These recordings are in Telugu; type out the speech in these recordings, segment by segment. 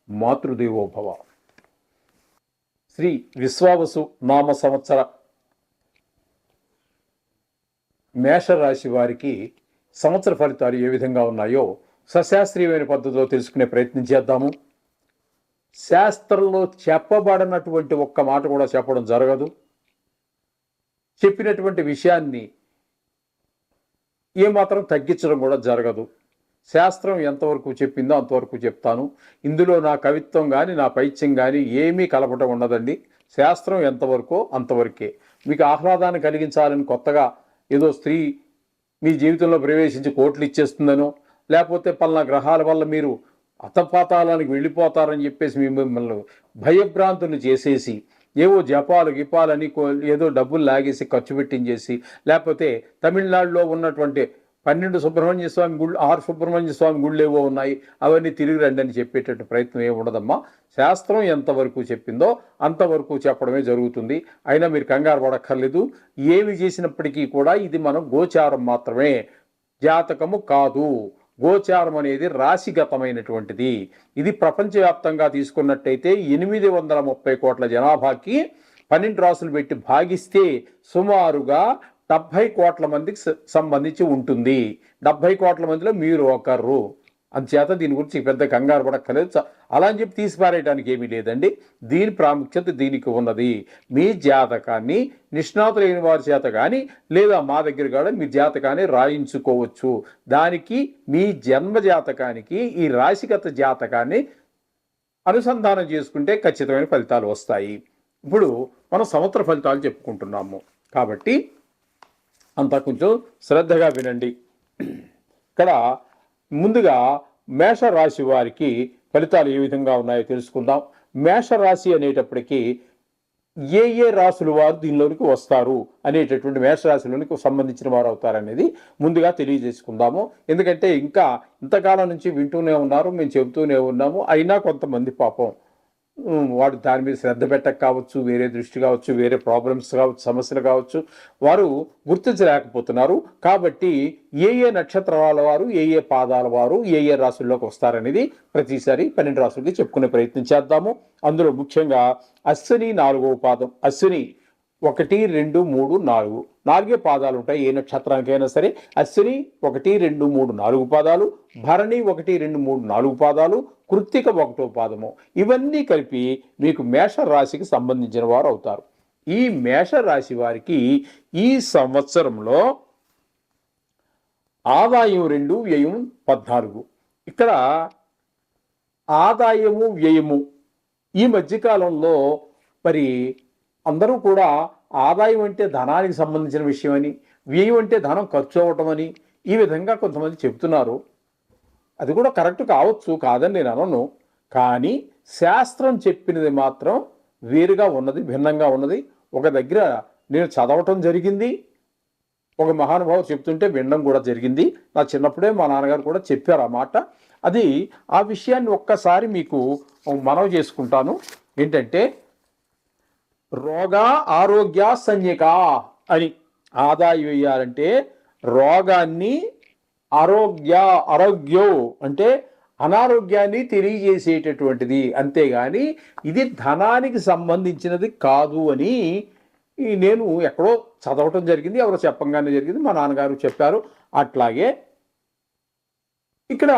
మాతృదేవోభవ. శ్రీ విశ్వావసు నామ సంవత్సర మేషరాశి వారికి సంవత్సర ఫలితాలు ఏ విధంగా ఉన్నాయో సశాస్త్రీయమైన పద్ధతిలో తెలుసుకునే ప్రయత్నం చేద్దాము. శాస్త్రంలో చెప్పబడినటువంటి ఒక్క మాట కూడా చెప్పడం జరగదు. చెప్పినటువంటి విషయాన్ని ఏమాత్రం తగ్గించడం కూడా జరగదు. శాస్త్రం ఎంతవరకు చెప్పిందో అంతవరకు చెప్తాను. ఇందులో నా కవిత్వం కానీ నా పైత్యం కానీ ఏమీ కలపటం ఉండదండి. శాస్త్రం ఎంతవరకో అంతవరకే. మీకు ఆహ్లాదాన్ని కలిగించాలని కొత్తగా ఏదో స్త్రీ మీ జీవితంలో ప్రవేశించి కోట్లు ఇచ్చేస్తుందనో, లేకపోతే పలానా గ్రహాల వల్ల మీరు అతపాతాలానికి వెళ్ళిపోతారని చెప్పేసి మిమ్మల్ని భయభ్రాంతులు చేసేసి ఏవో జపాలు గిపాలని ఏదో డబ్బులు లాగేసి ఖర్చు పెట్టించేసి, లేకపోతే తమిళనాడులో ఉన్నటువంటి 12 సుబ్రహ్మణ్య స్వామి గుళ్ళు, 6 సుబ్రహ్మణ్య స్వామి గుళ్ళు ఏవో ఉన్నాయి, అవన్నీ తిరిగి రండి అని చెప్పేటట్టు ప్రయత్నం ఏమి ఉండదమ్మా. శాస్త్రం ఎంతవరకు చెప్పిందో అంతవరకు చెప్పడమే జరుగుతుంది. అయినా మీరు కంగారు పడక్కర్లేదు. ఏమి చేసినప్పటికీ కూడా ఇది మనం గోచారం మాత్రమే, జాతకము కాదు. గోచారం అనేది రాశిగతమైనటువంటిది. ఇది ప్రపంచవ్యాప్తంగా తీసుకున్నట్టయితే 830 కోట్ల జనాభాకి 12 రాసులు పెట్టి భాగిస్తే సుమారుగా 70 కోట్ల మందికి సంబంధించి ఉంటుంది. 70 కోట్ల మందిలో మీరు ఒకరు. అందుచేత దీని గురించి పెద్ద కంగారు పడక్కర్లేదు. అలా అని చెప్పి తీసిపారేయడానికి ఏమీ లేదండి. దీని ప్రాముఖ్యత దీనికి ఉన్నది. మీ జాతకాన్ని నిష్ణాతులైన వారి చేత కానీ లేదా మా దగ్గర కూడా మీ జాతకాన్ని రాయించుకోవచ్చు. దానికి మీ జన్మ జాతకానికి ఈ రాశిగత జాతకాన్ని అనుసంధానం చేసుకుంటే ఖచ్చితమైన ఫలితాలు వస్తాయి. ఇప్పుడు మనం సంవత్సర ఫలితాలు చెప్పుకుంటున్నాము కాబట్టి అంతా కొంచెం శ్రద్ధగా వినండి. ఇక్కడ ముందుగా మేషరాశి వారికి ఫలితాలు ఏ విధంగా ఉన్నాయో తెలుసుకుందాం. మేషరాశి అనేటప్పటికీ ఏ రాశుల వారు దీనిలోనికి వస్తారు అనేటటువంటి మేషరాశిలోనికి సంబంధించిన వారు అవుతారనేది ముందుగా తెలియజేసుకుందాము. ఎందుకంటే ఇంకా ఇంతకాలం నుంచి వింటూనే ఉన్నారు, మేము చెబుతూనే ఉన్నాము. అయినా కొంతమంది పాపం వాడు దాని మీద శ్రద్ధ పెట్టక కావచ్చు, వేరే దృష్టి కావచ్చు, వేరే ప్రాబ్లమ్స్ కావచ్చు, సమస్యలు కావచ్చు, వారు గుర్తించలేకపోతున్నారు. కాబట్టి ఏ నక్షత్రాల వారు, ఏ పాదాల వారు, ఏ రాశుల్లోకి వస్తారనేది ప్రతిసారి 12 రాశులకి చెప్పుకునే ప్రయత్నం చేద్దాము. అందులో ముఖ్యంగా అశ్విని 4వ పాదం. అశ్విని 1, 2, 3, 4 4 పాదాలు ఉంటాయి ఏ నక్షత్రానికైనా సరే. అశ్విని 1, 2, 3, 4 పాదాలు, భరణి 1, 2, 3, 4 పాదాలు, కృత్తిక 1వ పాదము. ఇవన్నీ కలిపి మీకు మేషరాశికి సంబంధించిన వారు అవుతారు. ఈ మేషరాశి వారికి ఈ సంవత్సరంలో ఆదాయం 2, వ్యయం 14. ఇక్కడ ఆదాయము వ్యయము ఈ మధ్యకాలంలో మరి అందరూ కూడా ఆదాయం అంటే ధనానికి సంబంధించిన విషయం అని, వ్యయం అంటే ధనం ఖర్చు అవ్వటం అని ఈ విధంగా కొంతమంది చెబుతున్నారు. అది కూడా కరెక్ట్ కావచ్చు, కాదని నేను అనను. కానీ శాస్త్రం చెప్పినది మాత్రం వేరుగా ఉన్నది, భిన్నంగా ఉన్నది. ఒక దగ్గర నేను చదవటం జరిగింది, ఒక మహానుభావుడు చెప్తుంటే వినడం కూడా జరిగింది. నా చిన్నప్పుడే మా నాన్నగారు కూడా చెప్పారు ఆ మాట. అది ఆ విషయాన్ని ఒక్కసారి మీకు మనవి చేసుకుంటాను. ఏంటంటే రోగ ఆరోగ్య సంజ్ఞక అని ఆదాయం వేయాలంటే రోగాన్ని ఆరోగ్యం అంటే అనారోగ్యాన్ని తెలియజేసేటటువంటిది, అంతేగాని ఇది ధనానికి సంబంధించినది కాదు అని నేను ఎక్కడో చదవటం జరిగింది, ఎవరో చెప్పంగానే జరిగింది, మా నాన్నగారు చెప్పారు. అట్లాగే ఇక్కడ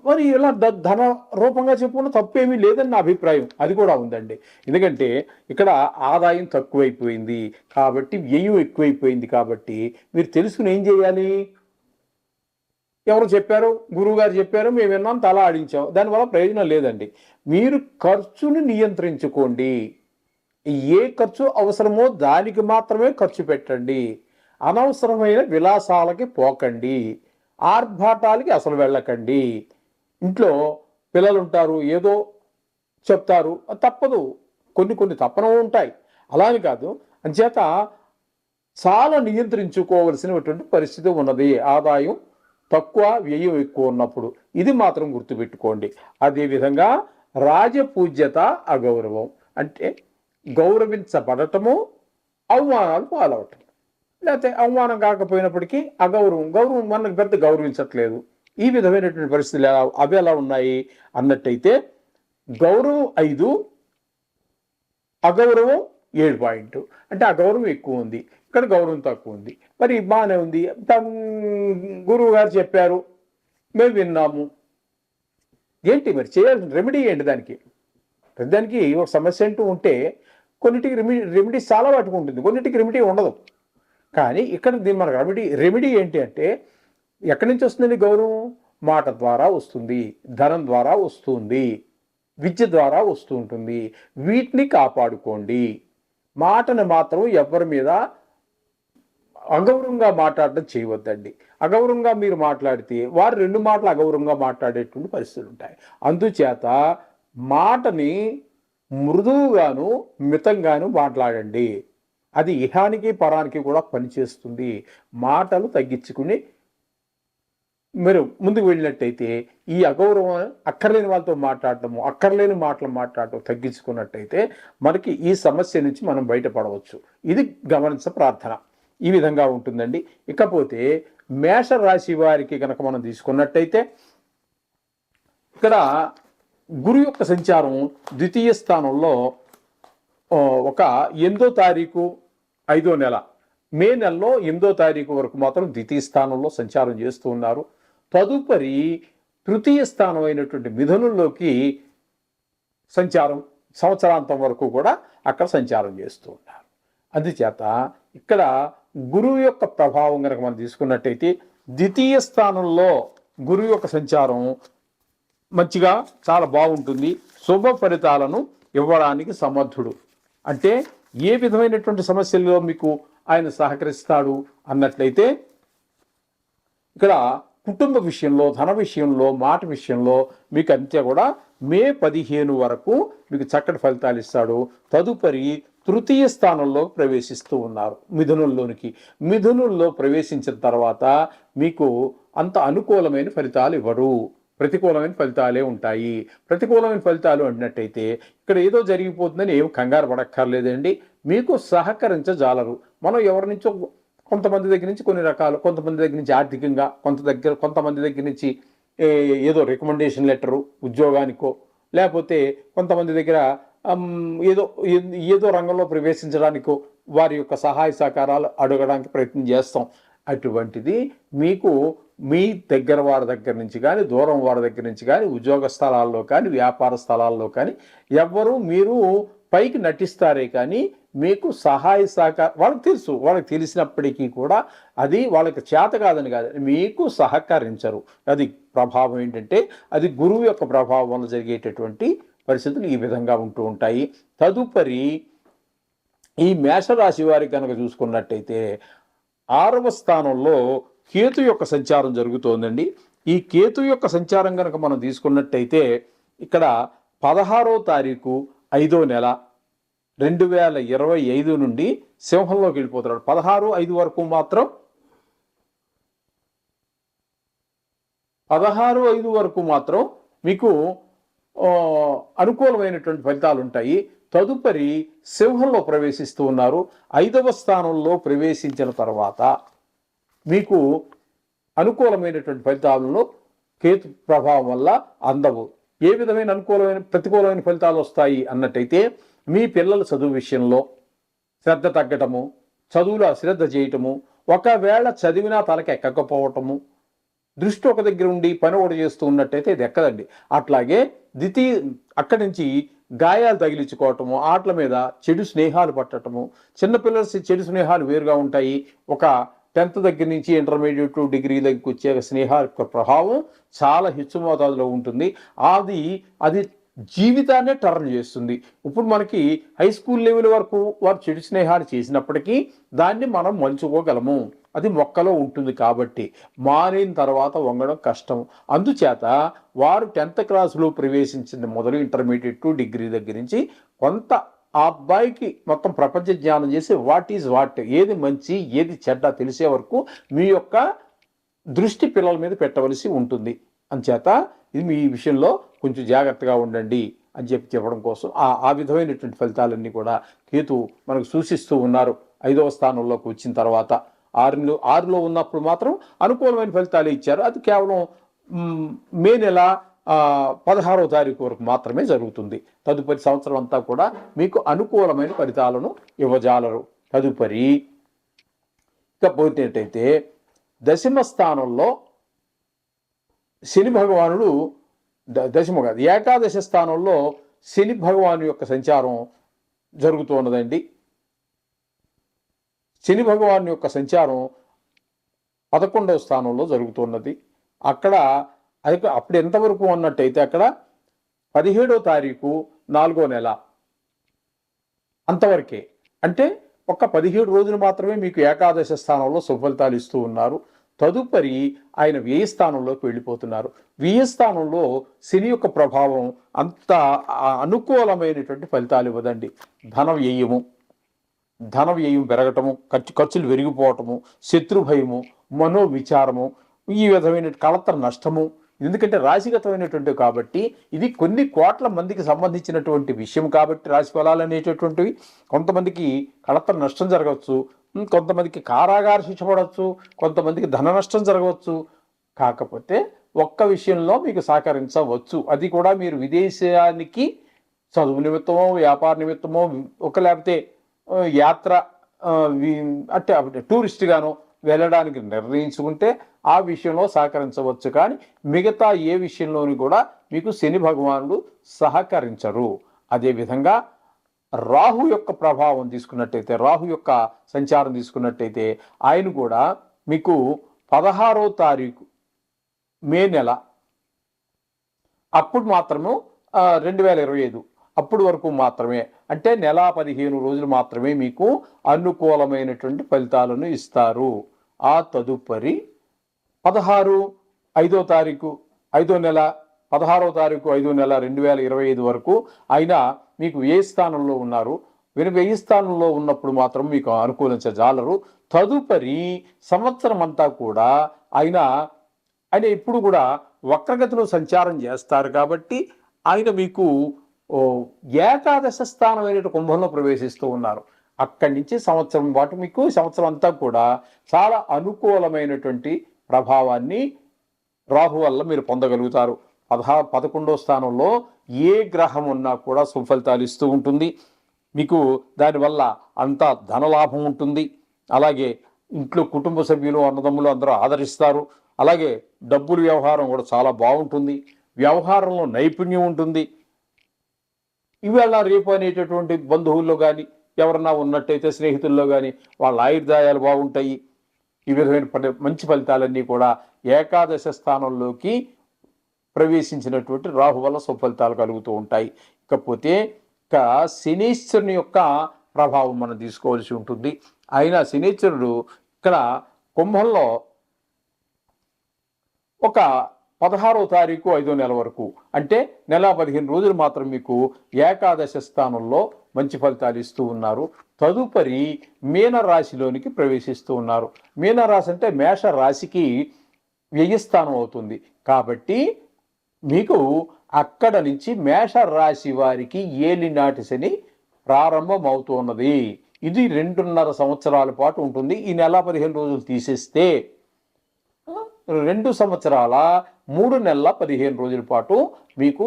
మరి ఇలా ధన రూపంగా చెప్పుకున్న తప్పేమీ లేదని నా అభిప్రాయం. అది కూడా ఉందండి. ఎందుకంటే ఇక్కడ ఆదాయం తక్కువైపోయింది కాబట్టి వ్యయం ఎక్కువైపోయింది కాబట్టి మీరు తెలుసుకుని ఏం చేయాలి? ఎవరు చెప్పారు? గురువు గారు చెప్పారు, మేము విన్నాం, తల ఆడించాం. దానివల్ల ప్రయోజనం లేదండి. మీరు ఖర్చుని నియంత్రించుకోండి. ఏ ఖర్చు అవసరమో దానికి మాత్రమే ఖర్చు పెట్టండి. అనవసరమైన విలాసాలకి పోకండి, ఆర్భాటాలకి అసలు వెళ్ళకండి. ఇంట్లో పిల్లలు ఉంటారు, ఏదో చెప్తారు, తప్పదు, కొన్ని తప్పన ఉంటాయి. అలాని కాదు, అంచేత చాలా నియంత్రించుకోవలసినటువంటి పరిస్థితి ఉన్నది. ఆదాయం తక్కువ, వ్యయం ఎక్కువ ఉన్నప్పుడు ఇది మాత్రం గుర్తుపెట్టుకోండి. అదేవిధంగా రాజపూజ్యత అగౌరవం అంటే గౌరవించబడటము, అవమానాలు పాలవటం. లేకపోతే అవమానం కాకపోయినప్పటికీ గౌరవం మనకు పెద్ద గౌరవించట్లేదు. ఈ విధమైనటువంటి పరిస్థితులు అవి ఎలా ఉన్నాయి అన్నట్టయితే గౌరవం 5, అగౌరవం 7 పాయింట్. అంటే అగౌరవం ఎక్కువ ఉంది, ఇక్కడ గౌరవం తక్కువ ఉంది. మరి బాగానే ఉంది, గురువు గారు చెప్పారు, మేము విన్నాము, ఏంటి మరి చేయాల్సిన రెమెడీ ఏంటి దానికి? దానికి ఒక సమస్య అంటూ ఉంటే కొన్నిటికి రెమెడీ చాలా వాటికి ఉంటుంది, కొన్నిటికి రెమెడీ ఉండదు. కానీ ఇక్కడ మనకు రెమెడీ ఏంటి అంటే, ఎక్కడి నుంచి వస్తుందండి గౌరవం? మాట ద్వారా వస్తుంది, ధనం ద్వారా వస్తుంది, విద్య ద్వారా వస్తూ ఉంటుంది. వీటిని కాపాడుకోండి. మాటను మాత్రం ఎవరి మీద అగౌరవంగా మాట్లాడడం చేయవద్దండి. అగౌరవంగా మీరు మాట్లాడితే వారు 2 మాటలు అగౌరవంగా మాట్లాడేటువంటి పరిస్థితులు ఉంటాయి. అందుచేత మాటని మృదువుగాను మితంగాను మాట్లాడండి. అది ఇహానికి పరానికి కూడా పనిచేస్తుంది. మాటలు తగ్గించుకుని మీరు ముందుకు వెళ్ళినట్టయితే ఈ అగౌరవం, అక్కర్లేని వాళ్ళతో మాట్లాడటము, అక్కర్లేని మాటలు మాట్లాడటం తగ్గించుకున్నట్టయితే మనకి ఈ సమస్య నుంచి మనం బయటపడవచ్చు. ఇది గమనించ ప్రార్థన. ఈ విధంగా ఉంటుందండి. ఇకపోతే మేషరాశి వారికి కనుక మనం తీసుకున్నట్టయితే ఇక్కడ గురు యొక్క సంచారం ద్వితీయ స్థానంలో ఒక 8వ తారీఖు 5వ నెల, మే నెలలో 8వ తారీఖు వరకు మాత్రం ద్వితీయ స్థానంలో సంచారం చేస్తూ ఉన్నారు. తదుపరి తృతీయ స్థానం అయినటువంటి మిథునంలోకి సంచారం సంవత్సరాంతం వరకు కూడా అక్కడ సంచారం చేస్తూ ఉన్నారు. అందుచేత ఇక్కడ గురువు యొక్క ప్రభావం కనుక మనం తీసుకున్నట్టయితే ద్వితీయ స్థానంలో గురువు యొక్క సంచారం మంచిగా చాలా బాగుంటుంది. శుభ ఫలితాలను ఇవ్వడానికి సమర్థుడు. అంటే ఏ విధమైనటువంటి సమస్యల్లో మీకు ఆయన సహకరిస్తాడు అన్నట్లయితే ఇక్కడ కుటుంబ విషయంలో, ధన విషయంలో, మాట విషయంలో మీకు అంతే కూడా మే 15 వరకు మీకు చక్కటి ఫలితాలు ఇస్తాడు. తదుపరి తృతీయ స్థానంలో ప్రవేశిస్తూ ఉన్నారు మిథునంలోనికి. మిథునంలో ప్రవేశించిన తర్వాత మీకు అంత అనుకూలమైన ఫలితాలు ఇవ్వరు, ప్రతికూలమైన ఫలితాలే ఉంటాయి. ప్రతికూలమైన ఫలితాలు అన్నట్టయితే ఇక్కడ ఏదో జరిగిపోతుందని ఏం కంగారు పడక్కర్లేదండి. మీకు సహకరించజాలరు. మనం ఎవరి నుంచో కొంతమంది దగ్గర నుంచి కొన్ని రకాలు, కొంతమంది దగ్గర నుంచి ఆర్థికంగా, కొంతమంది దగ్గర నుంచి ఏదో రికమెండేషన్ లెటరు ఉద్యోగానికో, లేకపోతే కొంతమంది దగ్గర ఏదో రంగంలో ప్రవేశించడానికో వారి యొక్క సహాయ సహకారాలు అడగడానికి ప్రయత్నం చేస్తాం. అటువంటిది మీకు మీ దగ్గర వారి దగ్గర నుంచి కానీ, దూరం వారి దగ్గర నుంచి కానీ, ఉద్యోగ స్థలాల్లో కానీ, వ్యాపార స్థలాల్లో కానీ ఎవ్వరూ మీరు పైకి నటిస్తారే కానీ మీకు సహాయ సహకారం వాళ్ళకి తెలుసు. వాళ్ళకి తెలిసినప్పటికీ కూడా అది వాళ్ళకి చేత కాదని కాదు, మీకు సహకరించరు. అది ప్రభావం ఏంటంటే అది గురువు యొక్క ప్రభావం వల్ల జరిగేటటువంటి పరిస్థితులు ఈ విధంగా ఉంటూ ఉంటాయి. తదుపరి ఈ మేషరాశి వారికి కనుక చూసుకున్నట్టయితే 6వ స్థానంలో కేతు యొక్క సంచారం జరుగుతోందండి. ఈ కేతు యొక్క సంచారం కనుక మనం తీసుకున్నట్టయితే ఇక్కడ 16వ తారీఖు 5వ నెల 2025 నుండి సింహంలోకి వెళ్ళిపోతున్నాడు. 16/5 వరకు మాత్రం 16/5 వరకు మాత్రం మీకు అనుకూలమైనటువంటి ఫలితాలు ఉంటాయి. తదుపరి సింహంలో ప్రవేశిస్తూ ఉన్నారు. 5వ స్థానంలో ప్రవేశించిన తర్వాత మీకు అనుకూలమైనటువంటి ఫలితాలను కేతు ప్రభావం వల్ల అందవు. ఏ విధమైన ప్రతికూలమైన ఫలితాలు వస్తాయి అన్నట్టయితే మీ పిల్లల చదువు విషయంలో శ్రద్ధ తగ్గటము, చదువులో అశ్రద్ధ చేయటము, ఒకవేళ చదివినా తలకి ఎక్కకపోవటము, దృష్టి ఒక దగ్గర ఉండి పని ఒకటి చేస్తూ ఉన్నట్టయితే ఇది ఎక్కదండి. అట్లాగే అక్కడి నుంచి గాయాలు తగిలించుకోవటము, ఆటల మీద చెడు స్నేహాలు పట్టటము, చిన్నపిల్లల చెడు స్నేహాలు వేరుగా ఉంటాయి. ఒక 10th దగ్గర నుంచి ఇంటర్మీడియట్ డిగ్రీ దగ్గరికి వచ్చే స్నేహాల యొక్క ప్రభావం చాలా హెచ్చు మోతాదులో ఉంటుంది. అది జీవితాన్నే టర్న్ చేస్తుంది. ఇప్పుడు మనకి హై స్కూల్ లెవెల్ వరకు వారు చెడు స్నేహాలు చేసినప్పటికీ దాన్ని మనం మలుచుకోగలము. అది మొక్కలో ఉంటుంది కాబట్టి మారిన తర్వాత వంగడం కష్టం. అందుచేత వారు 10th క్లాసులో ప్రవేశించిన మొదలు ఇంటర్మీడియట్ డిగ్రీ దగ్గర నుంచి కొంత ఆ అబ్బాయికి మొత్తం ప్రపంచ జ్ఞానం చేసి వాట్ ఈజ్ వాట్, ఏది మంచి ఏది చెడ్డ తెలిసే వరకు మీ యొక్క దృష్టి పిల్లల మీద పెట్టవలసి ఉంటుంది. అంచేత ఇది మీ విషయంలో కొంచెం జాగ్రత్తగా ఉండండి అని చెప్పడం కోసం ఆ విధమైనటువంటి ఫలితాలన్నీ కూడా కేతు మనకు సూచిస్తూ ఉన్నారు. 5వ స్థానంలోకి వచ్చిన తర్వాత 6లో ఉన్నప్పుడు మాత్రం అనుకూలమైన ఫలితాలు ఇచ్చారు. అది కేవలం మే నెల 16వ తారీఖు వరకు మాత్రమే జరుగుతుంది. తదుపరి సంవత్సరం అంతా కూడా మీకు అనుకూలమైన ఫలితాలను ఇవ్వజాలరు. తదుపరి ఇక పోయినట్టయితే దశమ స్థానంలో శని భగవానుడు దశమ కాదు ఏకాదశ స్థానంలో శని భగవాను యొక్క సంచారం జరుగుతూ ఉన్నదండి. శని భగవాను యొక్క సంచారం 11వ స్థానంలో జరుగుతున్నది. అక్కడ అప్పుడు ఎంతవరకు ఉన్నట్టయితే అక్కడ 17వ తారీఖు 4వ నెల అంతవరకే. అంటే ఒక్క 17 రోజులు మాత్రమే మీకు ఏకాదశ స్థానంలో సుఫలితాలు ఇస్తూ ఉన్నారు. తదుపరి ఆయన వ్యయ స్థానంలోకి వెళ్ళిపోతున్నారు. వ్యయ స్థానంలో శని యొక్క ప్రభావం అంత అనుకూలమైనటువంటి ఫలితాలు ఇవ్వదండి. ధన వ్యయం పెరగటము, ఖర్చులు పెరిగిపోవటము, శత్రుభయము, మనోవిచారము, ఈ విధమైన కళతర నష్టము. ఎందుకంటే రాశిగతమైనటువంటి కాబట్టి ఇది కొన్ని కోట్ల మందికి సంబంధించినటువంటి విషయం కాబట్టి రాశి ఫలాలు అనేటటువంటివి కొంతమందికి కళతర నష్టం జరగవచ్చు, కొంతమందికి కారాగార శిక్ష పడవచ్చు, కొంతమందికి ధన నష్టం జరగవచ్చు. కాకపోతే ఒక్క విషయంలో మీకు సహకరించవచ్చు. అది కూడా మీరు విదేశానికి చదువు నిమిత్తమో వ్యాపార నిమిత్తమో లేకపోతే యాత్ర అంటే టూరిస్ట్గానో వెళ్ళడానికి నిర్ణయించుకుంటే ఆ విషయంలో సహకరించవచ్చు. కానీ మిగతా ఏ విషయంలోని కూడా మీకు శని భగవానుడు సహకరించరు. అదేవిధంగా రాహు యొక్క ప్రభావం తీసుకున్నట్టయితే, రాహు యొక్క సంచారం తీసుకున్నట్టయితే ఆయన కూడా మీకు 16వ తారీఖు మే నెల అప్పుడు మాత్రము 2025 అప్పుడు వరకు మాత్రమే, అంటే నెల 15 రోజులు మాత్రమే మీకు అనుకూలమైనటువంటి ఫలితాలను ఇస్తారు. ఆ తదుపరి 5వ తారీఖు 5వ నెల 16వ తారీఖు 5వ నెల 2025 వరకు ఆయన మీకు వ్యయ స్థానంలో ఉన్నారు. వ్యయ స్థానంలో ఉన్నప్పుడు మాత్రం మీకు అనుకూలించజాలరు. తదుపరి సంవత్సరం అంతా కూడా ఆయన ఇప్పుడు కూడా వక్రగతిలో సంచారం చేస్తారు కాబట్టి ఆయన మీకు ఏకాదశ స్థానమైన కుంభంలో ప్రవేశిస్తూ ఉన్నారు. అక్కడి నుంచి సంవత్సరం పాటు మీకు సంవత్సరం అంతా కూడా చాలా అనుకూలమైనటువంటి ప్రభావాన్ని రాహు వల్ల మీరు పొందగలుగుతారు. 11వ స్థానంలో ఏ గ్రహం ఉన్నా కూడా సుఫలితాలు ఇస్తూ ఉంటుంది. మీకు దానివల్ల అంతా ధనలాభం ఉంటుంది. అలాగే ఇంట్లో కుటుంబ సభ్యులు అన్నదమ్ములు అందరూ ఆదరిస్తారు. అలాగే డబ్బుల వ్యవహారం కూడా చాలా బాగుంటుంది. వ్యవహారంలో నైపుణ్యం ఉంటుంది. ఇవాళ రేపు అనేటటువంటి బంధువుల్లో కానీ ఎవరన్నా ఉన్నట్టయితే స్నేహితుల్లో కానీ వాళ్ళ ఆయుర్దాయాలు బాగుంటాయి. ఈ విధమైన మంచి ఫలితాలన్నీ కూడా ఏకాదశ స్థానంలోకి ప్రవేశించినటువంటి రాహు వల్ల సుఫలితాలు కలుగుతూ ఉంటాయి. ఇకపోతే శనీశ్వరుని యొక్క ప్రభావం మనం తీసుకోవాల్సి ఉంటుంది. అయినా శనీశ్వరుడు ఇక్కడ కుంభంలో ఒక 16వ తారీఖు 5వ నెల వరకు, అంటే నెల 15 రోజులు మాత్రం మీకు ఏకాదశ స్థానంలో మంచి ఫలితాలు ఇస్తూ ఉన్నారు. తదుపరి మీనరాశిలోనికి ప్రవేశిస్తూ ఉన్నారు. మీనరాశి అంటే మేష రాశికి వ్యయస్థానం అవుతుంది. కాబట్టి మీకు అక్కడ నుంచి మేష రాశి వారికి ఏలినాటి శని ప్రారంభం అవుతున్నది. ఇది 2.5 సంవత్సరాల పాటు ఉంటుంది. ఈ నెల 15 రోజులు తీసేస్తే 2 సంవత్సరాల 3 నెలల 15 రోజుల పాటు మీకు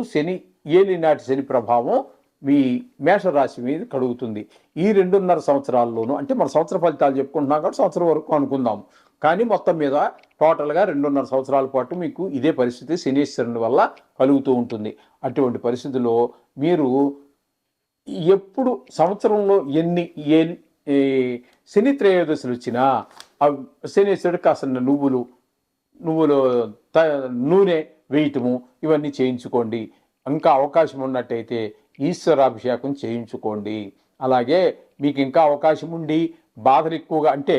ఏలినాటి శని ప్రభావం మీ మేషరాశి మీద కలుగుతుంది. ఈ 2.5 సంవత్సరాల్లోనూ, అంటే మన సంవత్సర ఫలితాలు చెప్పుకుంటున్నాం కాబట్టి సంవత్సరం వరకు అనుకుందాం, కానీ మొత్తం మీద టోటల్గా 2.5 సంవత్సరాల పాటు మీకు ఇదే పరిస్థితి శనీశ్వరుని వల్ల కలుగుతూ ఉంటుంది. అటువంటి పరిస్థితుల్లో మీరు ఎప్పుడు సంవత్సరంలో ఎన్ని శని త్రయోదశులు వచ్చినా శనీశ్వరుడికి కాసిన నువ్వులు నూనె వేయటము ఇవన్నీ చేయించుకోండి. ఇంకా అవకాశం ఉన్నట్టయితే ఈశ్వరాభిషేకం చేయించుకోండి. అలాగే మీకు ఇంకా అవకాశం ఉండి బాధలు ఎక్కువగా, అంటే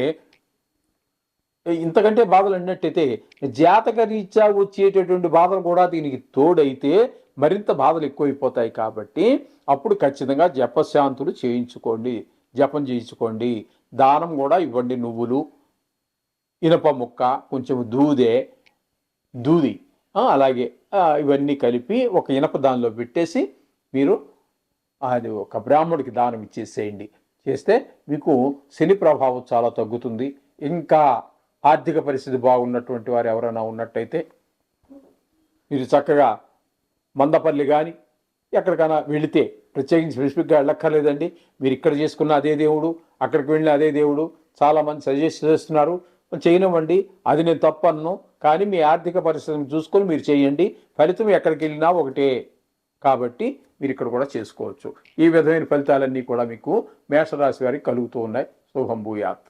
ఇంతకంటే బాధలు అన్నట్టయితే జాతక రీత్యా వచ్చేటటువంటి బాధలు కూడా దీనికి తోడైతే మరింత బాధలు ఎక్కువైపోతాయి. కాబట్టి అప్పుడు ఖచ్చితంగా జపశాంతులు చేయించుకోండి, జపం చేయించుకోండి. దానం కూడా ఇవ్వండి. నువ్వులు, ఇనప ముక్క, కొంచెం దూది అలాగే ఇవన్నీ కలిపి ఒక ఇనప దానిలో పెట్టేసి మీరు అది ఒక బ్రాహ్మడికి దానం ఇచ్చేసేయండి. చేస్తే మీకు శని ప్రభావం చాలా తగ్గుతుంది. ఇంకా ఆర్థిక పరిస్థితి బాగున్నటువంటి వారు ఎవరైనా ఉన్నట్టయితే మీరు చక్కగా మందపల్లి కానీ ఎక్కడికైనా వెళితే ప్రత్యేకించి స్పెసిఫిక్గా వెళ్ళక్కర్లేదండి. మీరు ఇక్కడ చేసుకున్న అదే దేవుడు, అక్కడికి వెళ్ళిన అదే దేవుడు, చాలామంది సజెస్ట్ చేస్తున్నారు, చేయనివ్వండి. అది నేను తప్పను, కానీ మీ ఆర్థిక పరిస్థితిని చూసుకొని మీరు చేయండి. ఫలితం ఎక్కడికి వెళ్ళినా ఒకటే కాబట్టి మీరు ఇక్కడ కూడా చేసుకోవచ్చు. ఈ విధమైన ఫలితాలన్నీ కూడా మీకు మేషరాశి వారికి కలుగుతూ ఉన్నాయి. శుభం భూయాత్.